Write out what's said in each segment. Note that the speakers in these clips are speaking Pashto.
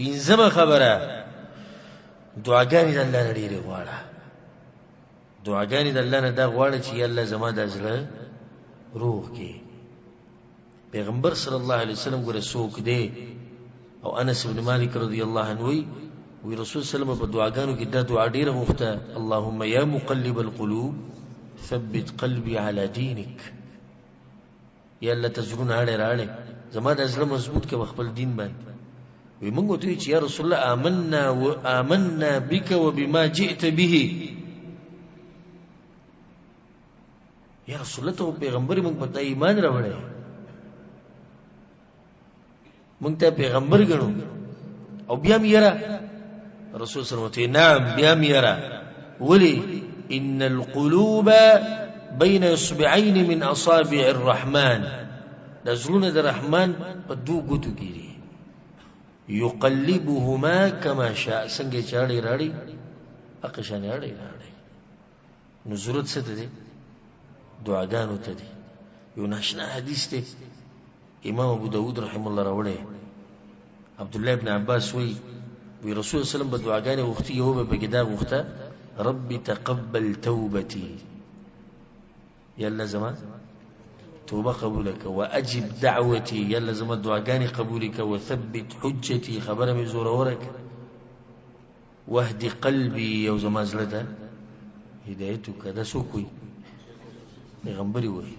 پنځمه خبره دعاګانې د الله نه ډېرې غواړه. دعاګانې د الله نه دا غواړه چې یا الله زما د زړه روح کې. پیغمبر صلی الله علیه وسلم ګوره څوک دی؟ او انس بن مالک رضی الله عنه وی رسول صلی الله علیه وسلم په دعاګانو کې دا دعا ډېره غوښته: اللهم یا مقلب القلوب ثبت قلبي على دينك. یا الله ته زړونه اړې راړې زما د زړه مضبوط کړه خپل دین باندې. وی موږ ته چې یا رسول الله آمنا بك وبما جئت به. یا رسول الله ته پیغمبر موږ په ایمان راوړې، موږ ته پیغمبر ګڼو او بیا میرا رسول صلی الله علیه وسلم نعم بیا میرا. ولی ان القلوب بين اصبعين من اصابع الرحمن. د زړونو د رحمان په دوه ګوتو کې دي. يقلبهما كما شاء. څنګه چاړي راړي اقشان راړي. نو ضرورت څه ده؟ دعاګانو ته دي. یو ناشنا حدیث دی امام ابو داود رحم الله راوړی. عبد الله ابن عباس وی رسول صلی الله علیه وسلم په دعاګانې وختي یو به کې دا وخته: رب تقبل توبتي. یا الله زما توبه قبول کړه. واجب دعوتي. یا الله زما دعاګانې قبول کړه. وثبت حجتي. خبره مې زوره ورکړه. واهدي قلبي. یو زما زړه ته هدایت وکړه. دا څوک وي؟ پیغمبر وي.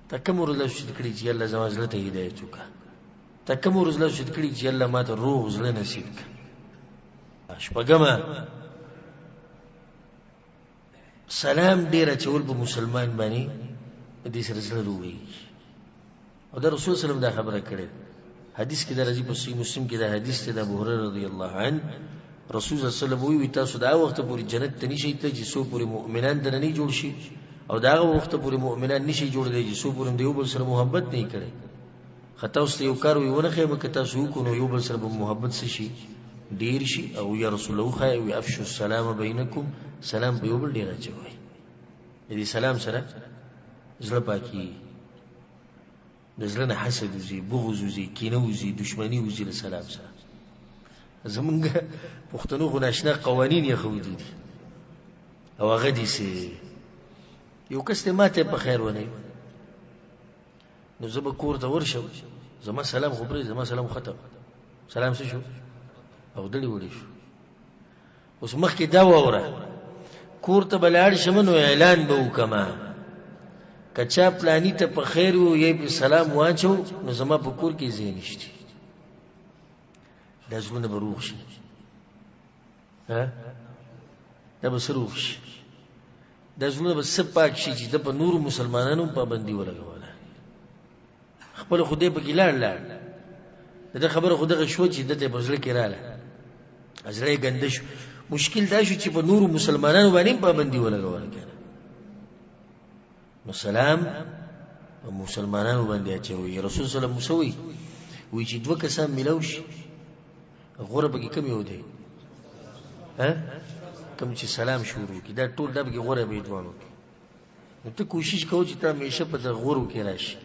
تا کوم ورځ شد کړي چې الله زما زړه ته هدایت وکړه؟ تا کوم ورځ شد کړي چې الله ماته روح زړه نصیب کړه؟ شپږمه سلام ډیر اچول په مسلمان باندې دې سره زړه روي. او دا رسول صلی الله علیه وسلم دا خبره کړې. حدیث کې دا راځي په صحیح مسلم کې دا حدیث ته د ابو هريره رضی الله عنه رسول صلی الله علیه وسلم وی تاسو دا وخت پورې جنت ته نشئ ته چې څو پورې مؤمنان درنه جوړ شي، او دا وخت پورې مؤمنان نشي جوړ دی چې څو پورې دیو بل سره محبت نه کړي. خطا اوس یو کار ویونه خیمه که تاسو کو نو یو بل سره محبت شي ډیر شي. او یا رسول الله خای او افشوا السلام بینکم. سلام په یو بل ډیر اچوي. دې سلام سره زړه پاکي، د زړه نه حسد وزي، بغض وزي، کینه وزي، دشمنی وزي. له سلام سره زمونږ پښتنو خو ناشنا قوانین یې خو دي. او هغه دي سي یو کس ته ماته په خیر ونه نو زه به کور ته ورشم، زما سلام خبرې، زما سلام ختم، سلام څه شو او دړي وړي شو. اوس مخکې دا وره کور ته بلاړ شم نو اعلان به وکما کچا پلانی ته په خیر و یې په سلام واچو نو زما په کور کې ځای نشته. دا زونه به روح شي. دا به روح شي. دا زونه به سپاک شي چې د په نور مسلمانانو پابندي ولګوله. خپل خدای په ګلار دا خبره خدای شو چې د په ځل کې رااله ازړې ګندش. مشکل دا شو چې په نور مسلمانانو باندې پابندي ولګوله کنه. نو سلام په مسلمانانو باندې اچوي. رسول صلی الله علیه وسلم وی چې دوه کسان ملو شي غوړه به کم یو دی کوم چې سلام شروع کی دا ټول دغه غوړه به دوانو. نو ته کوشش کوو چې تا همیشه په غوړو کې راشي.